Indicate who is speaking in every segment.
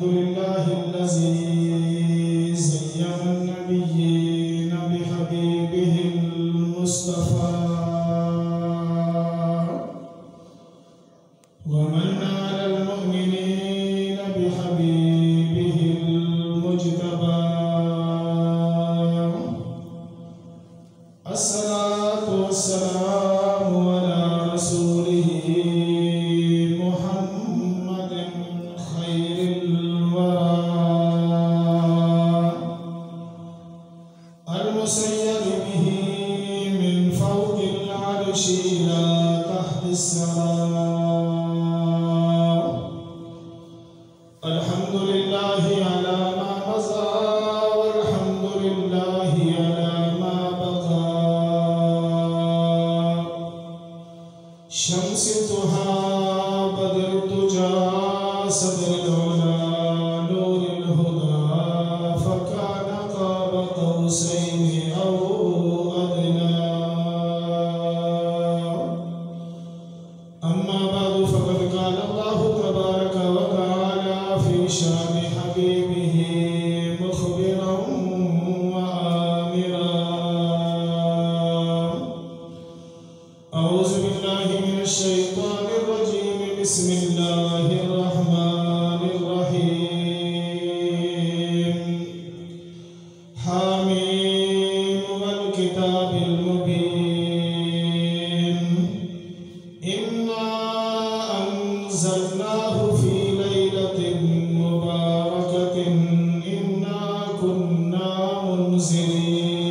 Speaker 1: الحمد لله الذي زين النبيين بحبيبه المصطفى ومن على المؤمنين بحبيبه المجتبى الصلاة والسلام على رسوله محمد خير الورى المسير به من فوق العرش إلى تحت السماء الحمد لله على ما مضى والحمد لله على ما بقى شمس الضحى بدر الدجى صدر العلا نور الهدى فكان قاب قوسين أو أدنى أما بعد فقد قال الله تبارك وتعالى في شان حبيبه مخبرا وآمرا أعوذ بالله من الشيطان الرجيم بسم الله الرحمن الرحيم حميم والكتاب المبين إنا أنزلناه في ليلة مباركة إنا كنا منزلين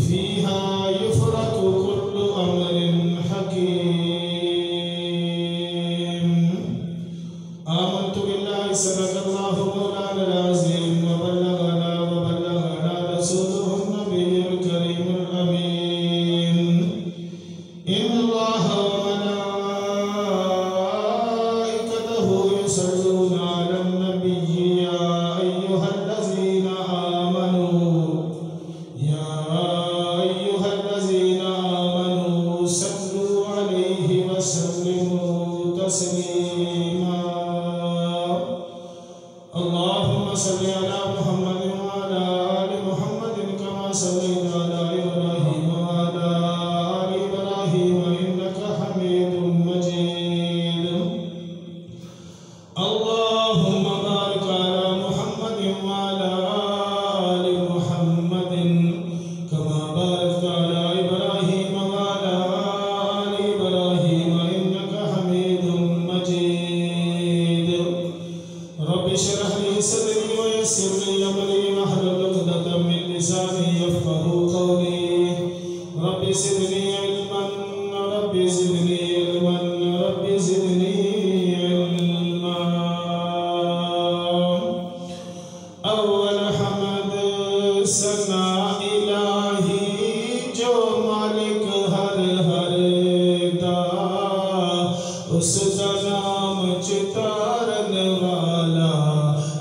Speaker 1: فيها يفرق كل أمر حكيم آمنت بالله صدق الله مولانا العظيم وبلغنا رسوله النبي الكريم الأمين إن الله وملائكته يصلون على النبي يا أيها الذين آمنوا صلوا عليه وسلموا تسليما اللهم صل على محمد وعلى آل محمد كما صليت على إبراهيم وعلى آل إبراهيم إنك حميد مجيد اللهم بارك على محمد وعلى آل محمد كما باركت على إبراهيم وعلى آل إبراهيم إنك حميد مجيد رب اشرح لي صدري ويسر لي أمري واحلل عقدة من لساني يفقهوا قولي رب زدني علما رب زدني علما رب زدني علما اول حمد ثنا الہی جو مالک ہر ہر دا اس دا نام چتارن والا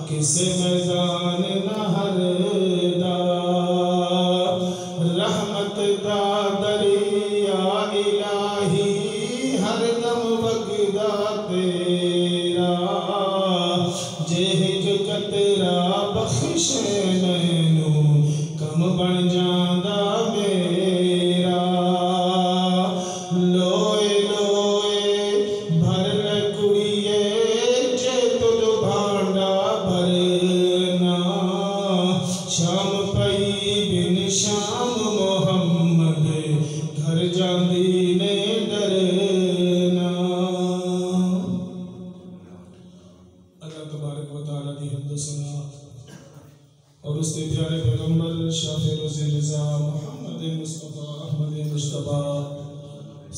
Speaker 1: کس میدان نہر دا رحمت دا دریا الہی ہر دم وگدا تیرا جے ہک قطرہ بخش مینو کم بن جاندا میرا لوئے لوئے بھر لے کڑیے جے تجھ بھانڈا بھرنا شام پئی بن شام محمد گھر جاندی نے ڈرنا اللہ تبارک و تعالیٰ دی حمد و ثنا اور اس کے پیارے پیغمبر شافع روز رضا محمد مصطفیٰ احمد مجتبی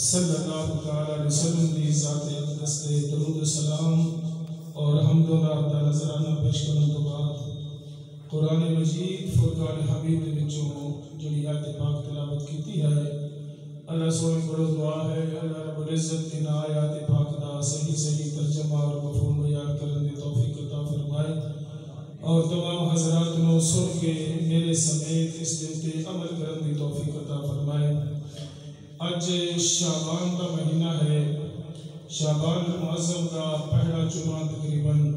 Speaker 1: صلی اللہ تعالیٰ علیہ وسلم دی ذات اقدس تے درود و سلام اور حمد و نعت نظرانہ پیش کرنے تو بعد قرآن مجید فرقان حمید دے وچوں جڑی آیت پاک تلاوت کیتی ہے اللہ سونے کو دعا ہے اللہ رب العزت ان آیات پاک دا صحیح ترجمہ اور مفہوم بیان کرنے دی توفیق عطا فرمائے اور تمام حضرات نو سن کے میرے سمیت اس دن تے عمل کرنے دی توفیق عطا فرمائے۔ آج شعبان کا مہینہ ہے، شعبان المعظم کا پہلا جمعہ تقریباً،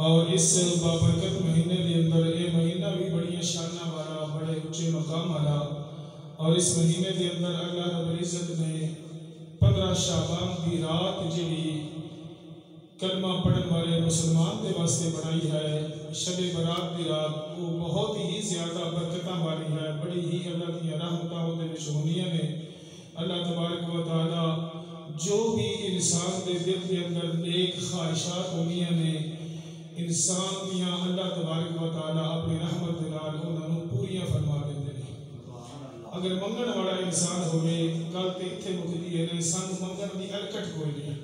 Speaker 1: اور اس بابرکت مہینے کے اندر یہ مہینہ بھی بڑی شانہ والا، بڑے اچھے مقام والا، اور اس مہینے کے اندر اللہ رب العزت نے 15 شعبان کی رات جڑی کلمہ پڑھن والے مسلمان کے واسطے بنائی ہے، شب برات کی رات، وہ بہت ہی زیادہ برکتاں والی ہے، بڑی ہی اللہ کی رحمتاں وہ شہونیاں نے۔ اللہ تبارک و تعالی جو بھی انسان کے دل کے اندر نیک خواہشات ہونیاں نے، انسان دیاں اللہ تبارک و تعالی اپنی رحمت دے نال انہاں نوں پوریاں فرما دیندے نے۔ اگر منگن والا انسان ہوئے، گل تے اتھے مکدی ہے، سانو منگن دی الکٹ کوئی نہیں،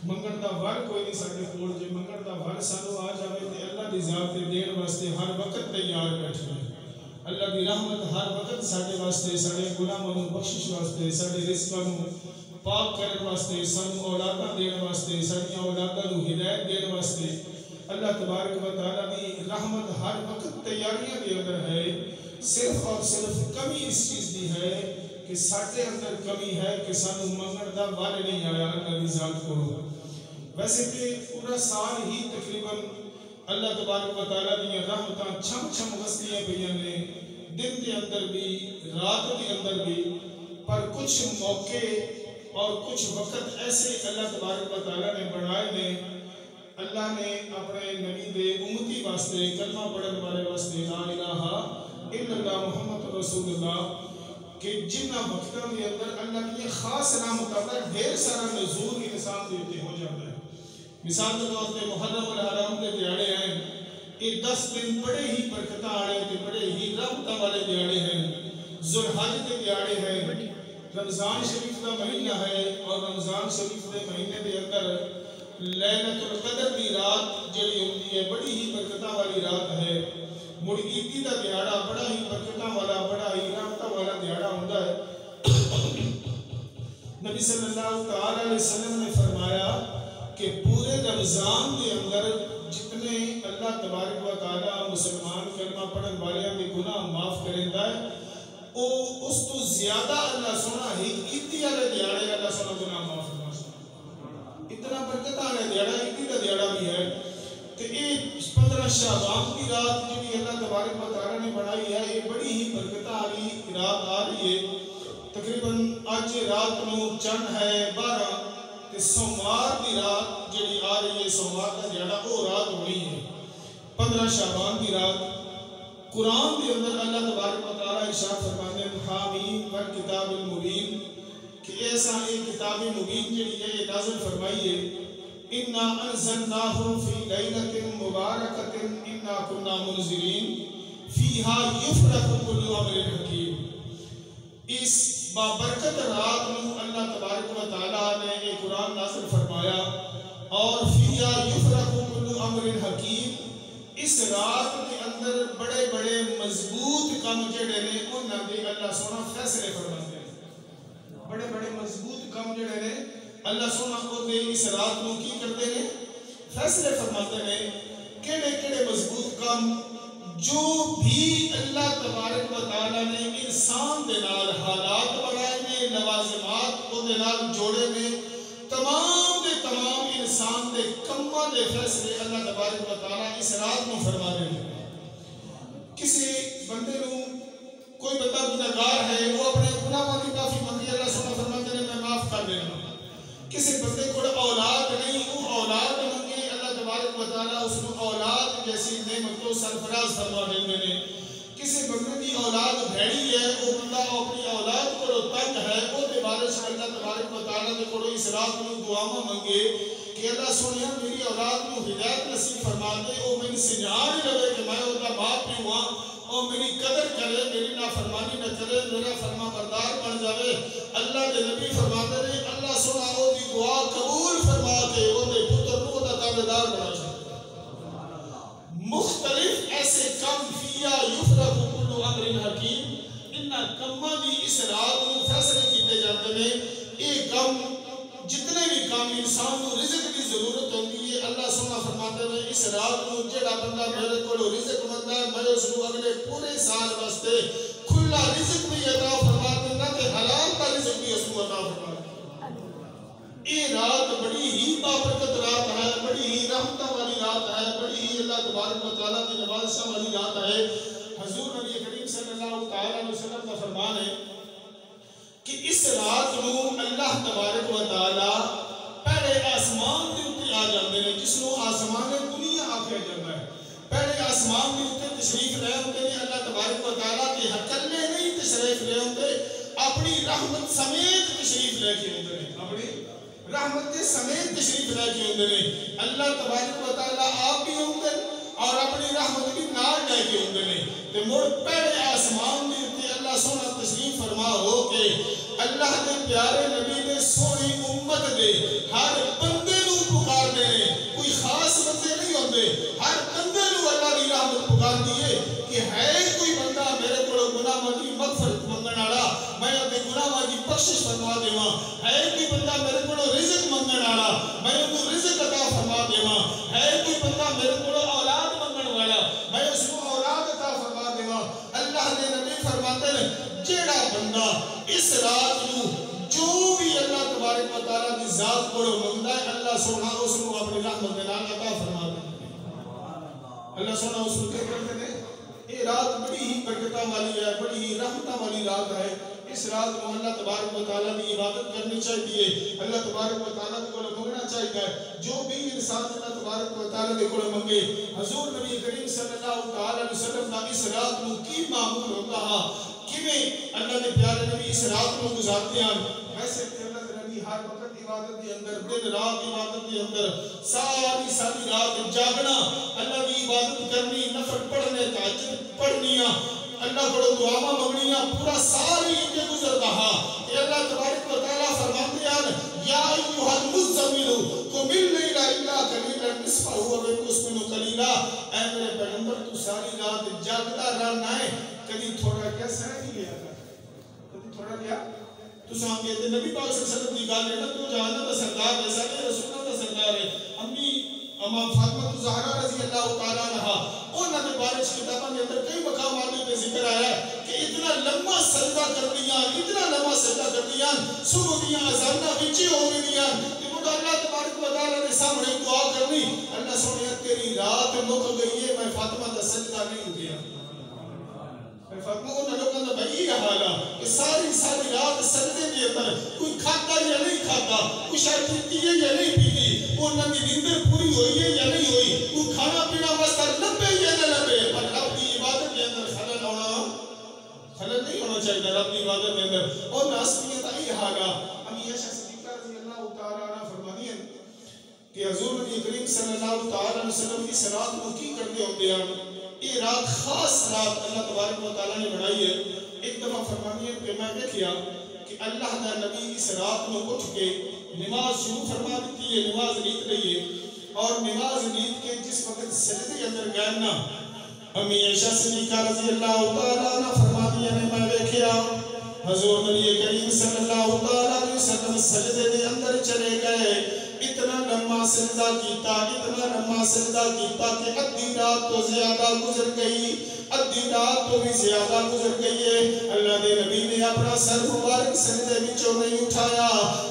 Speaker 1: منگن دا ور کوئی نہیں ساڈے کول، جے منگن دا ور سانو آ جاوے تے اللہ دی ذات دے دین واسطے ہر وقت تیار بیٹھے ہیں۔ اللہ دی رحمت ہر وقت ساڈے واسطے، ساڈے گناہاں نوں بخشش واسطے، ساڈے رزقاں نوں پاک کرن واسطے، سانو اولاداں دین واسطے، ساڈیاں اولاداں نوں ہدایت دین واسطے اللہ تبارک و تعالیٰ دی رحمت ہر وقت تیاریاں دے اندر ہے۔ صرف اور صرف کمی اس چیز دی ہے کہ ساڈے اندر کمی ہے کہ سانو منگن دا ور نہیں آیا اللہ دی ذات کو۔ ویسے کہ پورا سال ہی تقریباً اللہ تبارک و تعالیٰ دی رحمتاں چھم چھم وسدیاں پئیاں نے، دن دے اندر بھی رات دے اندر بھی، پر کچھ موقع اور کچھ وقت ایسے اللہ تبارک و تعالیٰ نے بنائے نے، اللہ نے اپنے نبی دے امتی واسطے، کلمہ پڑھن والے واسطے، لا الہ الا اللہ محمد رسول اللہ، کہ جنہ وقتوں کے اندر اللہ کی خاص رحمت آتا ہے، ڈھیر سارا نزول انسان کے اوپر ہو جاتا ہے۔ مثال کے طور پہ محرم الحرام کے دیہاڑے ہیں، یہ 10 دن بڑے ہی برکتاں والے تے بڑے ہی رحمتاں والے دیہاڑے ہیں۔ ذوالحج کے دیہاڑے ہیں، رمضان شریف کا مہینہ ہے، اور رمضان شریف کے مہینے کے اندر لیلۃ القدر کی رات جڑی ہوتی ہے، بڑی ہی برکتاں والی رات ہے۔ مڑ عیدی کا دیہاڑا بڑا ہی برکتاں والا، بڑا ہی رحمتاں والا دیہاڑا ہوتا ہے۔ نبی صلی اللہ تعالی علیہ وسلم نے فرمایا کہ پورے رمضان کے اندر جتنے اللہ تبارک و تعالی مسلمان کلمہ پڑھن والوں کے گناہ معاف کریندا ہے، او اس تو زیادہ اللہ سونا ہی عیدی والے دیہاڑے اللہ سونا گناہ معاف کرنا۔ اتنا برکت والا دیہاڑا عیدی کا دیہاڑا بھی ہے، تو یہ 15 شعبان کی رات جی اللہ تبارک و تعالیٰ نے بنائی ہے، یہ بڑی ہی برکت والی رات آ رہی ہے۔ تقریباً اج رات نو چند ہے 12، تے سوموار کی رات جی آ رہی ہے، سوموار کا دیہاڑا وہ رات ہونی ہے 15 شعبان کی رات۔ قرآن کے اندر اللہ تبارک و تعالیٰ ارشاد فرماتے ہیں، حامیم والکتاب المبین، کہ ایسا ایک کتاب مبین جڑی ہے یہ نازل فرمائی ہے، اِنَّا أَنزَلْنَاهُ فِي لَيْلَةٍ مُبَارَكَةٍ إِنَّا كُنَّا مُنذِرِينَ فِيهَا يُفْرَقُ كُلُّ أَمْرٍ حَكِيمٍ۔ اس بابرکت رات میں اللہ تبارک و تعالیٰ نے ایک قرآن نازل فرمایا، اور فِيهَا يُفْرَقُ كُلُّ أَمْرٍ حَكِيمٍ، اس رات کے اندر بڑے بڑے مضبوط کام جڑے نے انہاں دے اللہ سونا فیصلے فرماتے ہیں۔ بڑے بڑے مضبوط کام جڑے نے اللہ سونا کو دے اس رات نو کی کرتے ہیں، فیصلے فرماتے ہیں۔ کیڑے کیڑے مضبوط کام جو بھی اللہ تبارک و تعالیٰ نے انسان دے نال حالات بنائے نے، لوازمات کو دے نال جوڑے نے، تمام دے تمام انسان دے کماں دے فیصلے اللہ تبارک و تعالیٰ اس رات نو فرما دے۔ کسی بندے نو کوئی بندہ گناہگار ہے، وہ اپنے گناہوں کی معافی مانگی، اللہ سبحانہ فرماتے ہیں میں معاف کر دینا۔ کسی بندے کو اولاد نہیں، وہ اولاد مانگے، اللہ تبارک و تعالیٰ اس کو اولاد جیسی نعمتوں سرفراز فرما دیتے ہیں۔ کسی بندے کی اولاد بھیڑی ہے، وہ بندہ اپنی اولاد کو تنگ ہے، وہ دے بارے سے اللہ تبارک و تعالیٰ دے کو اس رات میں دعاواں مانگے کہ اللہ سونیا میری اولاد کو ہدایت نصیب فرما دے، وہ میری سنجھان ہی لگے کہ میں ان کا باپ بھی ہوا، اور میری قدر کرے، میری نافرمانی نہ کرے، میرا فرما بردار بن جاوے۔ اللہ کے نبی فرماتے ہیں اللہ سنا وہ دی دعا قبول فرما کے وہ دے پتر کو دا تابعدار بنا جائے۔ مختلف ایسے کم فیا یفرق کل امر حکیم، ان کماں دی اس رات میں فیصلے کیتے جاتے ہیں۔ یہ کم جتنے بھی کام انسان کو رزق کی ضرورت ہوتی ہے، اللہ سبحانہ فرماتے ہیں اس رات کو جڑا بندہ میرے کو رزق منگتا ہے میں اس کو اگلے پورے سال واسطے کھلا رزق بھی عطا فرما دوں گا کہ حلال کا رزق بھی اس کو عطا فرما دوں گا۔ یہ رات بابرکت رات ہے، بڑی ہی رحمتہ والی رات ہے، بڑی ہی اللہ تبارک و تعالیٰ کی نوازشوں والی رات ہے۔ حضور نبی کریم صلی اللہ تعالیٰ علیہ وسلم کا فرمان ہے کہ اس رات نو اللہ تبارک و تعالیٰ پہلے آسمان کے اوپر آ جاتے ہیں، جس نو آسمان دنیا آکھیا جاتا ہے۔ پہلے آسمان کے اوپر تشریف لے ہوتے ہیں اللہ تبارک و تعالیٰ کے ہکلے نہیں تشریف لے ہوتے، اپنی رحمت سمیت تشریف لے کے ہوتے ہیں، اپنی رحمت کے سمیت تشریف لے کے ہوتے ہیں۔ اللہ تبارک و تعالیٰ آپ بھی ہوتے ہیں اور اپنی رحمت بھی نال لے کے ہوتے ہیں۔ تو مڑ پہلے آسمان کے اوپر اللہ سونا تشریف فرما ہو کے اللہ کے پیارے نبی نے سونی امت دے ہر بندے نو پکار دے، کوئی خاص بندے نہیں ہوتے، ہر بندے نو اللہ کی رحمت پکار دیے کہ ہے کوئی بندہ میرے کو گناہ کی مغفرت منگن والا، میں اپنے گناہ کی بخشش فرما دیواں، ہے کوئی بندہ میرے کو رزق منگن والا، میں انہوں رزق عطا فرما دیواں، ہے کوئی بندہ میرے کو اولاد منگن والا، میں اس کو اولاد عطا فرما دیواں۔ اللہ نے نبی فرماتے ہیں جیڑا بندہ اس رات نو جو بھی اللہ تبارک و تعالیٰ کی ذات کو منگتا ہے اللہ سونا اس کو اپنی رحمت کے نال عطا فرما دیتا ہے۔ اللہ سونا اس کو کیا کرتے ہیں؟ یہ رات بڑی ہی برکتہ والی ہے، بڑی ہی رحمتہ والی رات ہے۔ اس رات کو اللہ تبارک و تعالیٰ کی عبادت کرنی چاہیے، اللہ تبارک و تعالیٰ کو منگنا چاہیے۔ جو بھی انسان اللہ تبارک و تعالیٰ کو منگے، حضور نبی کریم صلی اللہ علیہ وسلم کا اس رات کو کی معمول ہوتا ہے، کیویں اللہ کے پیارے نبی اس رات کو گزارتے ہیں۔ ویسے اللہ کے نبی ہر وقت عبادت کے اندر، دن رات عبادت کے اندر، ساری رات جاگنا، اللہ کی عبادت کرنی، نفل پڑھنے، تہجد پڑھنیاں، اللہ کو دعا منگنیاں، پورا سال ہی کے گزرتا ہے کہ اللہ تبارک و تعالیٰ فرماتے ہیں یا ایھا المزمل قم اللیل الا قلیلا نصفہ وانقص منہ قلیلا، اے میرے پیغمبر تو ساری رات جاگتا رہنا ہے، کبھی تھوڑا کیا سہ نہیں لیا کر، کبھی تھوڑا کیا تو سامنے نبی پاک صلی اللہ علیہ وسلم کی گال ہے نا، تو جہاں کا سردار ہے، سارے رسولوں کا سردار ہے، امی امام فاطمہ زہرا رضی اللہ تعالیٰ عنہ، انہوں نے بارش کتابوں کے اندر کئی مقامات پہ ذکر آیا ہے کہ اتنا لمبا سجدہ کر دیا، اتنا لمبا سجدہ کر دیا، صبح دیا اذانہ وچے ہو گیا کہ مجھے اللہ تبارک و تعالیٰ نے سامنے دعا کرنی، اللہ سونے تیری رات مک گئی ہے، میں فاطمہ کا سجدہ نہیں ہو گیا۔ فاطمہ انہوں نے کہا بھائی یہ حالا کہ ساری رات سجدے کے اندر کوئی کھاتا یا نہیں کھاتا، کوئی شاید پیتی ہے یا نہیں پیتی، انہوں کی نیند پوری ہوئی ہے یا نہیں ہوئی، کوئی کھانا پینا واسطہ لبے یا نہ لبے، پر رب کی عبادت کے اندر خلل نہیں ہونا چاہیے رب کی عبادت کے اندر۔ اور ناسمیت آئی حالا امی عائشہ صدیقہ رضی اللہ تعالیٰ عنہ فرمانی ہے کہ حضور نبی کریم صلی اللہ تعالیٰ علیہ وسلم کی رات کو کی کرتے ہوتے ہیں، یہ رات خاص رات اللہ تبارک و تعالیٰ نے بنائی ہے۔ ایک دفعہ فرمانی ہے کہ میں دیکھیا کہ اللہ نے نبی اس رات میں اٹھ کے نماز شروع فرما دیتی ہے، نماز نیت رہی ہے، اور نماز نیت کے جس وقت سجدے اندر گئے نا، امی عائشہ صدیقہ رضی اللہ تعالیٰ عنہ فرماتی ہے میں دیکھیا حضور نبی کریم صلی اللہ تعالیٰ علیہ وسلم سجدے کے اندر چلے گئے، اتنا لمبا سجدہ کیتا، اتنا لمبا سجدہ کیتا کہ ادھی رات تو زیادہ گزر گئی، ادھی رات تو بھی زیادہ گزر گئی ہے۔ اللہ دے نبی نے اپنا سر مبارک سجدے وچوں نہیں اٹھایا۔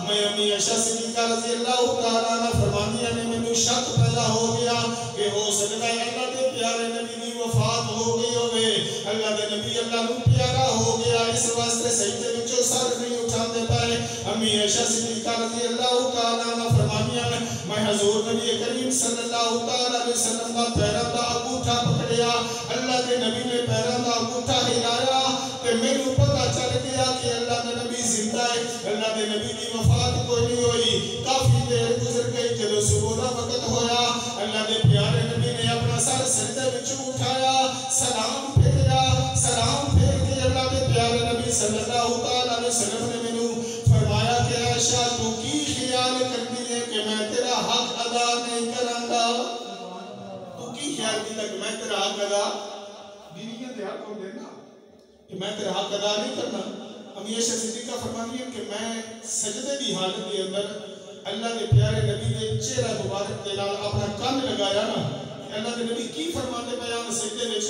Speaker 1: میں امی عائشہ صدیقہ رضی اللہ تعالیٰ عنہ فرماتی ہے مینوں شک پیدا ہو گیا کہ ہو سکتا ہے اللہ دے پیارے نبی دی وفات ہو گئی ہوے، اللہ دے نبی اللہ نو پیارا ہو گیا، اس واسطے سجدے وچوں سر نہیں اٹھاندے پئے۔ امی عائشہ صدیقہ رضی اللہ تعالیٰ عنہ فرماتی ہے میں حضور نبی کریم صلی اللہ تعالیٰ علیہ وسلم کا پیروں کا انگوٹھا پکڑیا، اللہ کے نبی نے پیروں کا انگوٹھا ہلایا کہ مینوں پتہ چل گیا کہ اللہ کے نبی زندہ ہے، اللہ کے نبی کی وفات کوئی نہیں ہوئی۔ کافی دیر گزر گئی، جب صبح کا وقت ہویا اللہ کے پیارے نبی نے اپنا سر سجدے وچوں اٹھایا، سلام پھیرا، سلام پھیر کے اللہ کے پیارے نبی صلی اللہ تعالیٰ علیہ وسلم نے مینوں فرمایا کہ عائشہ تو کی خیال کرتی ہے کہ میں تیرا حق ادا نہیں کراں گا، تو کی خیال کی تک میں تیرا حق ادا بیویاں دے حق ہوندے نا کہ میں تیرا حق ادا نہیں کرنا۔ امی عائشہ صدیقہ فرماتی ہے کہ میں سجدے کی حالت کے اندر اللہ کے پیارے نبی کے چہرہ مبارک کے نال اپنا کان لگایا نا، اللہ کے نبی کی فرماتے بیان سجدے وچ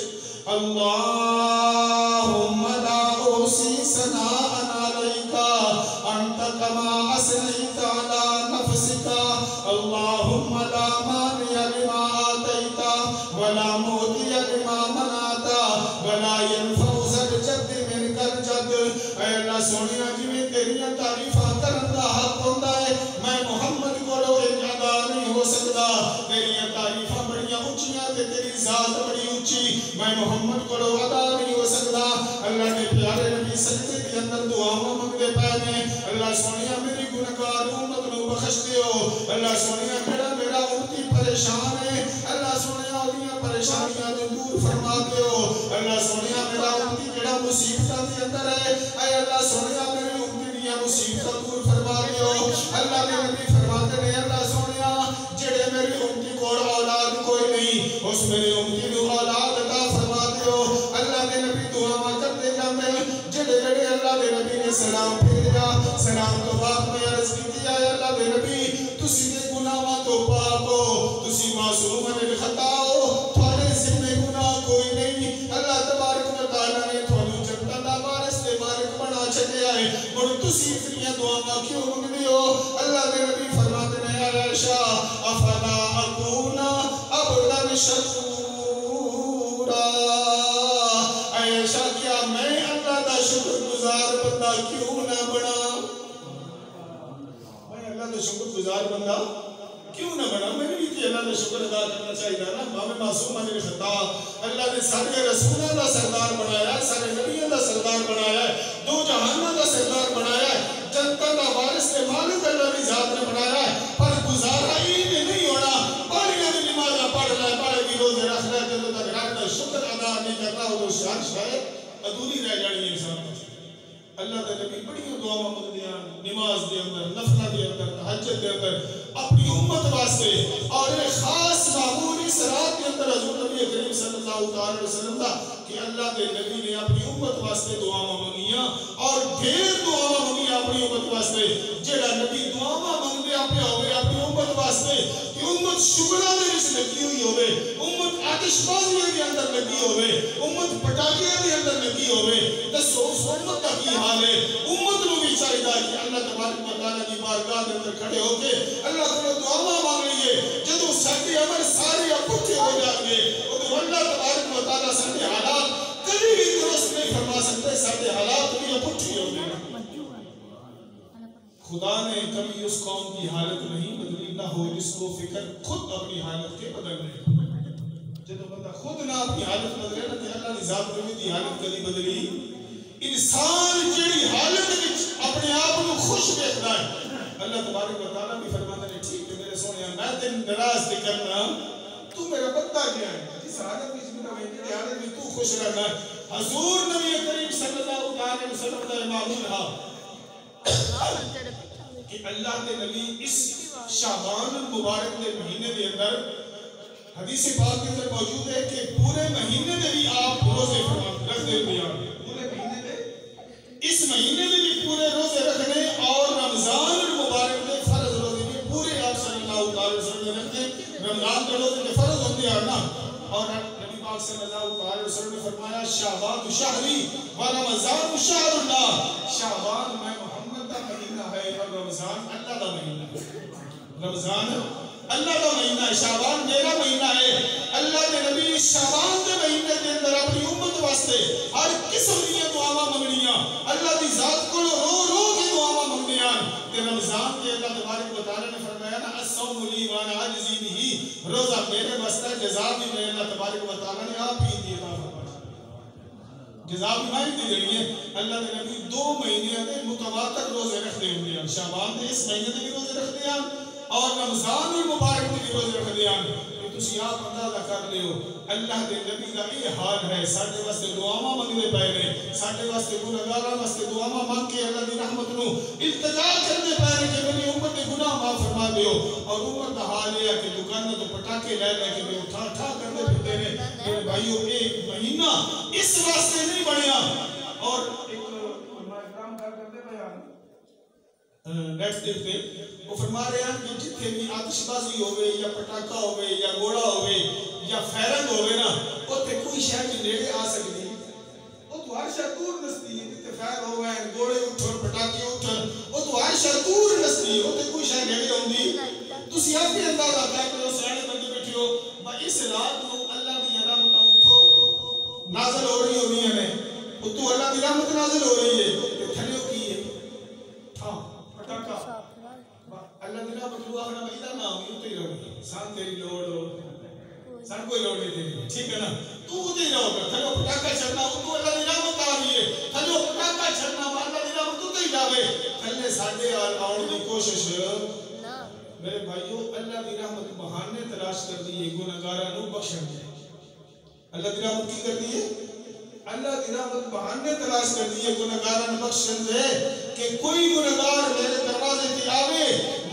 Speaker 1: اللہم لا احصی ثناء علیک انت کما اثنیت علی نفسک اللہم لا مانع لما آتیت ولا معطی لما منعت ولا ينفع ذا الجد منک الجد۔ اے اللہ سونیا جی میں تیریاں تعریفاں کرن دا حق ہوندا ہے، میں محمد کولوں ایک ادا نہیں ہو سکدا۔ تیریاں تعریفاں بڑیاں اونچیاں تے تیری ذات بڑی اونچی، میں محمد کولوں ادا نہیں ہو سکدا۔ اللہ نے پیارے نبی سجدے کے اندر دعاواں منگدے پے نے، اللہ سونیا میری گنہگار امت نو بخش دیو۔ اللہ سونیا جڑا میرا امتی پریشان ہے، اللہ سونیا اودیاں پریشانیاں نو دور فرما دیو۔ اللہ سونیا میرا امتی جڑا مصیبتاں دے اندر ہے، اے اللہ سونیا میرے امتی دیاں مصیبتاں دور فرما دیو۔ اللہ کے نبی فرماتے ہیں اللہ سونیا جڑے میرے امتی کول اولاد کوئی نہیں، اس میرے امتی نو اولاد عطا فرما دیو۔ اللہ کے نبی دعاواں کرتے جاندے جڑے جڑے اللہ کے نبی نے سلام بھیجا، سلام تو بعد میں عرض کی اے اللہ کے نبی تسی دے گناہاں تو پاک ہو، تسی معصوم الخطا ہو، تھوڑے ذمہ گناہ کوئی نہیں۔ اللہ تبارک و تعالی نے تھانوں جنت دا وارث تے مالک بنا چھڈیا ہے، ہن تسی اتنی دعاواں کیوں منگدے ہو؟ اللہ کے نبی فرماتے ہیں اے عائشہ افلا اکون عبدا شکورا، اے عائشہ کیا میں اللہ دا شکر گزار بندہ کیوں نہ بنا؟ میں اللہ دا شکر گزار بندہ کیوں نہ بنا؟ میں بھی اللہ دا شکر ادا کرنا چاہیے نا۔ امام معصوم علیہ خطا اللہ نے سارے رسولوں دا سردار بنایا ہے، سارے نبیوں دا سردار بنایا ہے، دو جہانوں دا سردار بنایا ہے، جنت دا وارث تے مالک اللہ کی ذات نے بنایا ہے، پر گزارا ہی نہیں ہونا پڑھنے کی نمازاں پڑھ لے، پڑھ کی روزے رکھ لے، جب تک رب دا شکر ادا نہیں کرنا وہ شاید ادھوری رہ جانی ہے انسان۔ اللہ کے نبی بڑیاں دعاواں منگدیاں نماز دے اندر، نفلہ دے اندر، تہجد دے اندر اپنی امت واسطے، اور ایک خاص معمولی صراط کے اندر حضور نبی کریم صلی اللہ علیہ وسلم دا کہ اللہ کے نبی نے اپنی امت واسطے دعاواں منگیاں اور ڈھیر دعاواں منگیاں اپنی امت واسطے۔ جڑا نبی دعاواں منگدے پیا ہوئے اپنی امت واسطے کہ امت شغلہ دے وچ لگی ہوئی ہوئے، امت آتش بازیاں دے اندر لگی ہوئے، امت پٹاخیاں دے اندر لگی ہوئے، دسو اس امت کا کی حال ہے؟ امت نو بھی چاہیے کہ اللہ تبارک و تعالیٰ کی بارگاہ کے اندر کھڑے ہو کے اللہ کو دعاواں مانگ لیے۔ جدو سارے عمل سارے اکٹھے ہو جائیں گے تو اللہ تبارک و تعالیٰ سارے حالات کبھی بھی درست نہیں فرما سکتے، سارے حالات بھی اکٹھے ہو گئے۔ خدا نے کبھی اس قوم کی حالت نہیں بدلی، نہ ہو جس کو فکر خود اپنی حالت کے بدلنے۔ جدو بندہ خود نہ اپنی حالت بدلے نہ کہ اللہ کی ذات میں دی حالت کبھی بدلی۔ انسان جڑی حالت وچ اپنے آپ کو خوش دیکھتا ہے، اللہ تبارک و تعالیٰ بھی فرماتا ہے ٹھیک ہے میرے سونے میں تین ناراض نہیں کرنا، تو میرا بندہ کیا ہے جس حالت وچ میرا ویندے حالت میں تو خوش رہنا ہے۔ حضور نبی کریم صلی اللہ علیہ وسلم کا معمول ہے کہ اللہ کے نبی اس شعبان المبارک کے مہینے کے اندر حدیث پاک کے اندر موجود ہے کہ پورے مہینے میں بھی آپ روزے رکھ دے پیا، پورے مہینے میں اس مہینے میں بھی پورے روزے رکھنے، اور رمضان المبارک میں فرض روزے بھی پورے آپ صلی اللہ علیہ وسلم رکھتے۔ رمضان کے روزے کے فرض ہوتے ہیں نا، اور نبی پاک صلی اللہ علیہ وسلم نے فرمایا شعبان شہری و رمضان شہر اللہ، شعبان میں محمد کا مہینہ ہے اور رمضان اللہ کا مہینہ ہے۔ رمضان اللہ کا مہینہ ہے، شعبان میرا مہینہ ہے۔ اللہ کے نبی شعبان کے مہینے کے اندر اپنی امت واسطے ہر قسم کی دعاواں منگنیاں، اللہ کی ذات کو رو رو کے دعاواں منگنیاں۔ کہ رمضان کے اللہ تبارک و تعالیٰ نے فرمایا نا الصوم لی وانا اجزی بہ، روزہ میرے واسطے، جزا بھی میں اللہ تبارک و تعالیٰ نے آپ ہی دی عطا فرمایا، جزا بھی میں دی دینی ہے۔ اللہ کے نبی 2 مہینے کے متواتر روزے رکھتے ہوتے ہیں، شعبان کے اس مہینے کے بھی روزے رکھتے ہیں اور رمضان المبارک میں بھی روزے رکھتے ہیں۔ تسی آپ اندازہ کر لیو اللہ دے نبی دا یہ حال ہے، ساڈے واسطے دعاواں منگدے پئے نے، ساڈے واسطے گنہگاراں واسطے دعاواں مانگ کے اللہ دی رحمت نو التجا کردے پئے نے کہ میری امت دے گناہ معاف فرما دیو۔ اور امت دا حال یہ ہے کہ دکاناں تو پٹاخے لے لے کے اٹھا اٹھا کردے پھرتے نے۔ میرے بھائیو ایک مہینہ اس واسطے نہیں بنیا۔ اور ایک علماء اکرام کرتے بیان نیکسٹ دیکھتے وہ فرما رہے ہیں کہ جتنے بھی آتش بازی ہوئے یا پٹاخہ ہوئے یا گوڑا ہوئے یا فیرنگ ہوئے نا، وہ تے کوئی شہر کی نیڑے آ سکتی، وہ تو ہر شہر دور نستی ہے، جتنے فیر ہوئے ہیں گوڑے اٹھن پٹاخے اٹھن، وہ تو ہر شہر دور نستی ہے، وہ تے کوئی شہر میں نیڑے ہوندی تسی آپ بھی اندازہ کرتے ہو سیانے بندے بیٹھے ہو اس رات کو اللہ دی رحمت اتھو نازل ہو رہی ہونی ہے اتھو اللہ دی رحمت نازل ہو رہی ہے تھلیو کی ہے ہاں پٹاکا اللہ دی رحمت لو آخنا بھائی نہ ہوئی تو ہی رہو سان تیری لوڑ ہو سان کوئی لوڑ نہیں تیری ٹھیک ہے نا تو ادھے رہو گا تھلیو پٹاکا چھڑنا اتھو اللہ دی رحمت آ رہی ہے تھلیو پٹاکا چھڑنا اللہ دی رحمت اتھو ہی جاوے تھلے ساڑھے آؤں دی کوشش میرے بھائیو اللہ دی رحمت بہانے تلاش کر دیئے گناہگاراں نو بخشن دے اللہ دی رحمت کی کر دیئے اللہ دی رحمت بہانے تلاش کر دیئے گناہگاراں نو بخشن دے کہ کوئی گناہگار میرے دروازے تے آوے